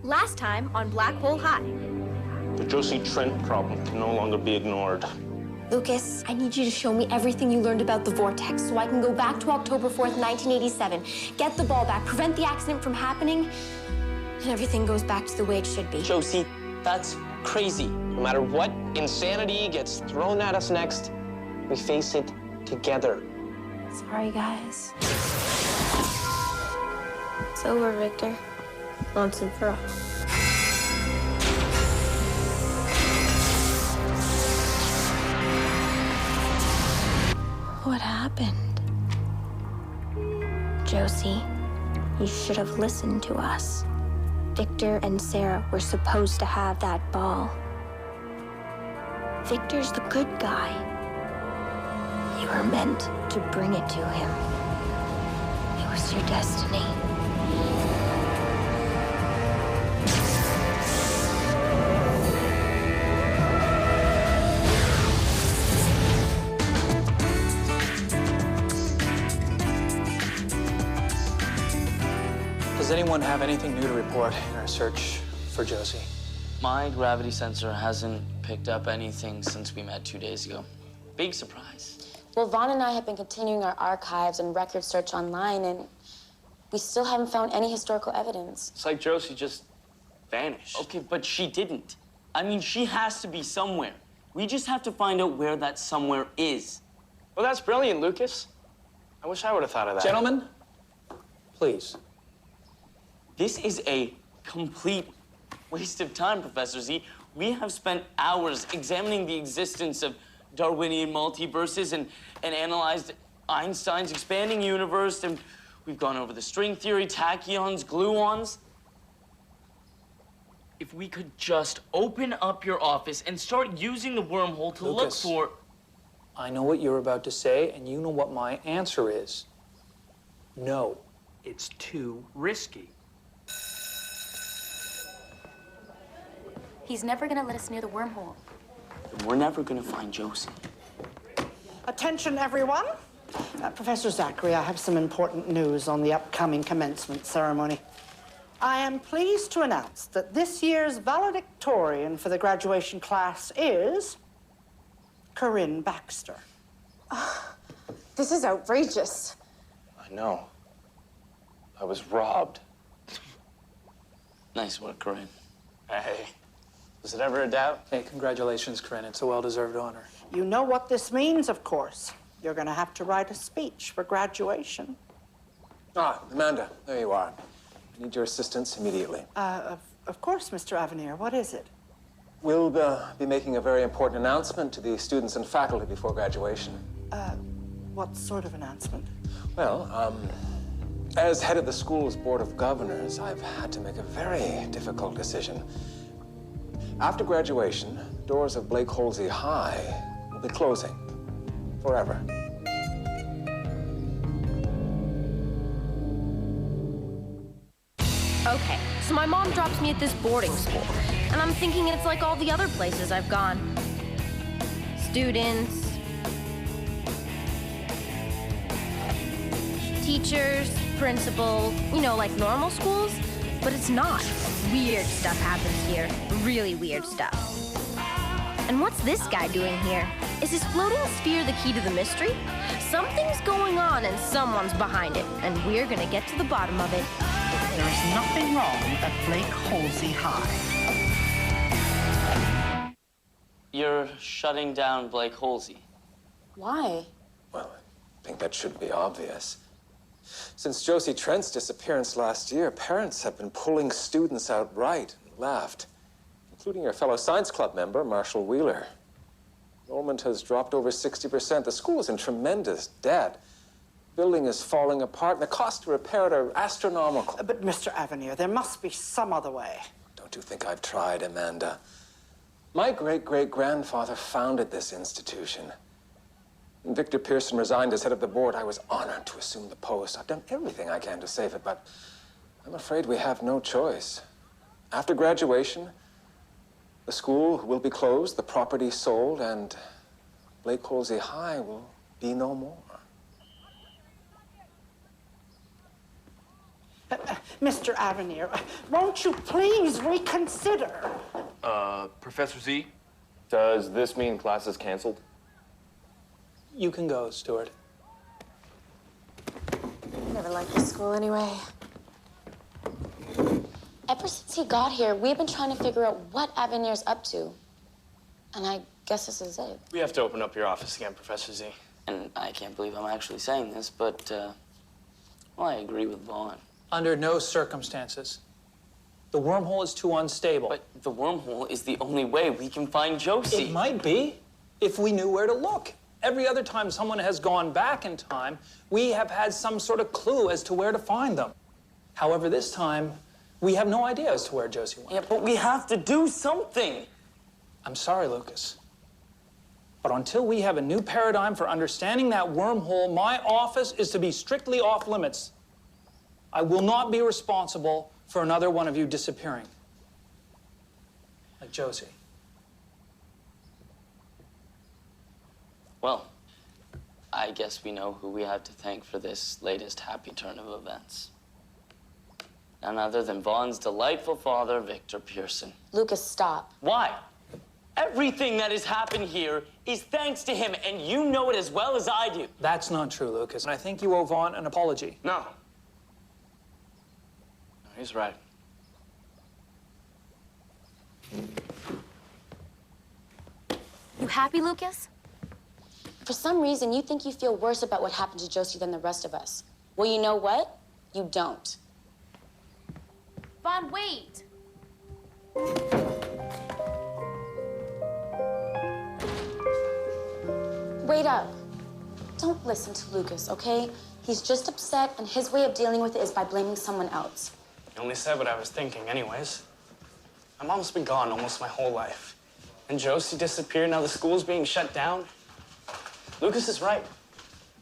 Last time on Black Hole High. The Josie Trent problem can no longer be ignored. Lucas, I need you to show me everything you learned about the vortex so I can go back to October 4th, 1987, get the ball back, prevent the accident from happening, and everything goes back to the way it should be. Josie, that's crazy. No matter what insanity gets thrown at us next, we face it together. Sorry, guys. It's over, Victor. Once and for all. What happened? Josie, you should have listened to us. Victor and Sarah were supposed to have that ball. Victor's the good guy. You were meant to bring it to him. It was your destiny. Does anyone have anything new to report in our search for Josie? My gravity sensor hasn't picked up anything since we met 2 days ago. Big surprise. Well, Vaughn and I have been continuing our archives and record search online, and we still haven't found any historical evidence. It's like Josie just vanished. Okay, but she didn't. I mean, she has to be somewhere. We just have to find out where that somewhere is. Well, that's brilliant, Lucas. I wish I would have thought of that. Gentlemen, please. This is a complete waste of time, Professor Z. We have spent hours examining the existence of Darwinian multiverses and analyzed Einstein's expanding universe, and we've gone over the string theory, tachyons, gluons. If we could just open up your office and start using the wormhole to Lucas, look for... I know what you're about to say, and you know what my answer is. No, it's too risky. He's never gonna let us near the wormhole. We're never gonna find Josie. Attention, everyone. Professor Zachary, I have some important news on the upcoming commencement ceremony. I am pleased to announce that this year's valedictorian for the graduation class is Corinne Baxter. This is outrageous. I know. I was robbed. Nice work, Corinne. Hey, was it ever a doubt? Hey, congratulations, Corinne. It's a well-deserved honor. You know what this means, of course. You're going to have to write a speech for graduation. Ah, Amanda, there you are. I need your assistance immediately. Of course, Mr. Avenir. What is it? We'll be making a very important announcement to the students and faculty before graduation. What sort of announcement? Well, as head of the school's board of governors, I've had to make a very difficult decision. After graduation, the doors of Blake Holsey High will be closing forever. Okay, so my mom drops me at this boarding school, and I'm thinking it's like all the other places I've gone. Students, teachers, principal, you know, like normal schools, but it's not. Weird stuff happens here, really weird stuff. And what's this guy doing here? Is his floating sphere the key to the mystery? Something's going on and someone's behind it, and we're gonna get to the bottom of it. There is nothing wrong at Blake Holsey High. You're shutting down Blake Holsey. Why? Well, I think that should be obvious. Since Josie Trent's disappearance last year, parents have been pulling students out right and left, including your fellow science club member, Marshall Wheeler. Enrollment has dropped over 60%. The school is in tremendous debt. The building is falling apart, and the cost to repair it are astronomical. But, Mr. Avenir, there must be some other way. Don't you think I've tried, Amanda? My great-great-grandfather founded this institution. When Victor Pearson resigned as head of the board, I was honored to assume the post. I've done everything I can to save it, but I'm afraid we have no choice. After graduation, the school will be closed, the property sold, and Blake Holsey High will be no more. Mr. Avenir, won't you please reconsider? Professor Z? Does this mean class is canceled? You can go, Stuart. Never liked this school anyway. Ever since he got here, we've been trying to figure out what Avenir's up to. And I guess this is it. We have to open up your office again, Professor Z. And I can't believe I'm actually saying this, but, well, I agree with Vaughn. Under no circumstances. The wormhole is too unstable. But the wormhole is the only way we can find Josie. It might be, if we knew where to look. Every other time someone has gone back in time, we have had some sort of clue as to where to find them. However, this time, we have no idea as to where Josie went. Yeah, but we have to do something. I'm sorry, Lucas. But until we have a new paradigm for understanding that wormhole, my office is to be strictly off limits. I will not be responsible for another one of you disappearing. Like Josie. Well, I guess we know who we have to thank for this latest happy turn of events. None other than Vaughn's delightful father, Victor Pearson. Lucas, stop. Why? Everything that has happened here is thanks to him, and you know it as well as I do. That's not true, Lucas. And I think you owe Vaughn an apology. No. He's right. You happy, Lucas? For some reason, you think you feel worse about what happened to Josie than the rest of us. Well, you know what? You don't. Vaughn, wait. Wait up. Don't listen to Lucas, okay? He's just upset, and his way of dealing with it is by blaming someone else. You only said what I was thinking anyways. My mom's been gone almost my whole life. And Josie disappeared, now the school's being shut down. Lucas is right.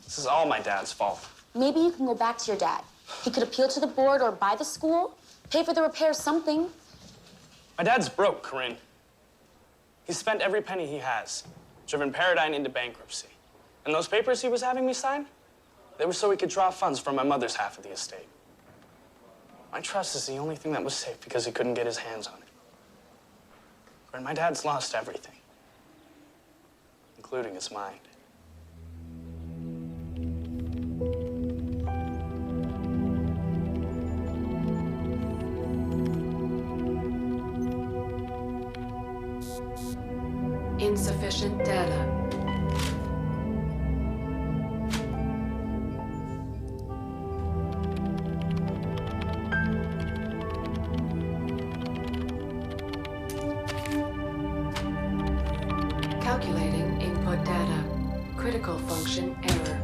This is all my dad's fault. Maybe you can go back to your dad. He could appeal to the board or buy the school, pay for the repairs, something. My dad's broke, Corinne. He's spent every penny he has, driven Paradigm into bankruptcy. And those papers he was having me sign, they were so he could draw funds from my mother's half of the estate. My trust is the only thing that was safe because he couldn't get his hands on it. Corinne, my dad's lost everything, including his mind. Insufficient data. Calculating input data. Critical function error.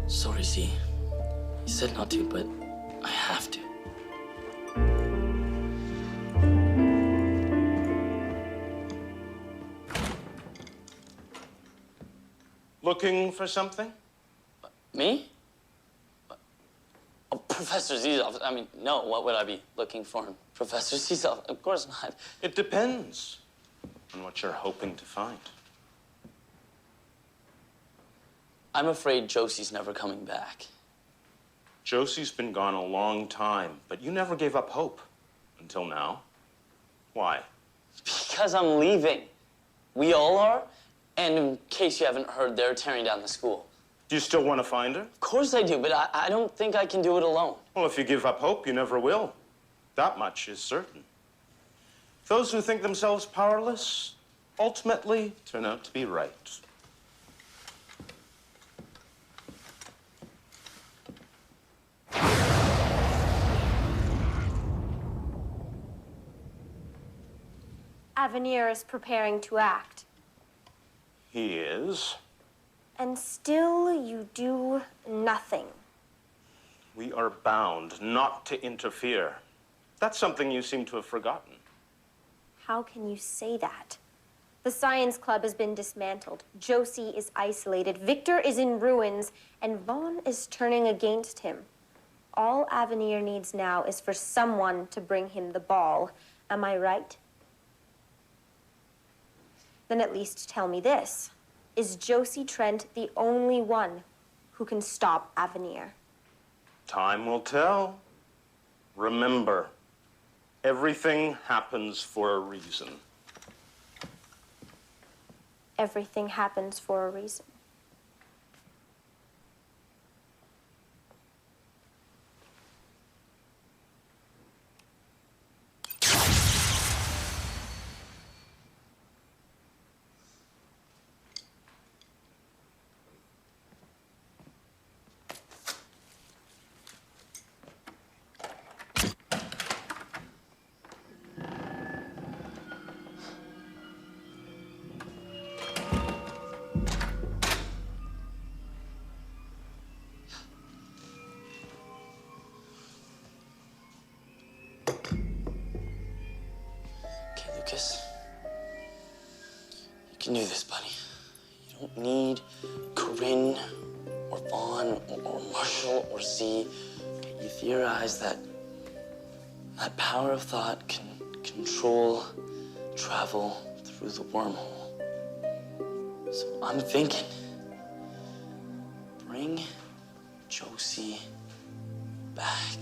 Sorry, Z. You said not to, but I have to. Looking for something? Me? Oh, Professor Z's office. I mean, no, what would I be looking for in Professor Z's office? Of course not. It depends on what you're hoping to find. I'm afraid Josie's never coming back. Josie's been gone a long time, but you never gave up hope until now. Why? Because I'm leaving. We all are. And in case you haven't heard, they're tearing down the school. Do you still want to find her? Of course I do, but I don't think I can do it alone. Well, if you give up hope, you never will. That much is certain. Those who think themselves powerless ultimately turn out to be right. Avenir is preparing to act. He is. And still you do nothing. We are bound not to interfere. That's something you seem to have forgotten. How can you say that? The science club has been dismantled. Josie is isolated. Victor is in ruins. And Vaughn is turning against him. All Avenir needs now is for someone to bring him the ball. Am I right? Then at least tell me this. Is Josie Trent the only one who can stop Avenir? Time will tell. Remember, everything happens for a reason. Everything happens for a reason. Lucas, you can do this, buddy. You don't need Corinne or Vaughn or Marshall or Z. You theorize that power of thought can control travel through the wormhole. So I'm thinking, bring Josie back.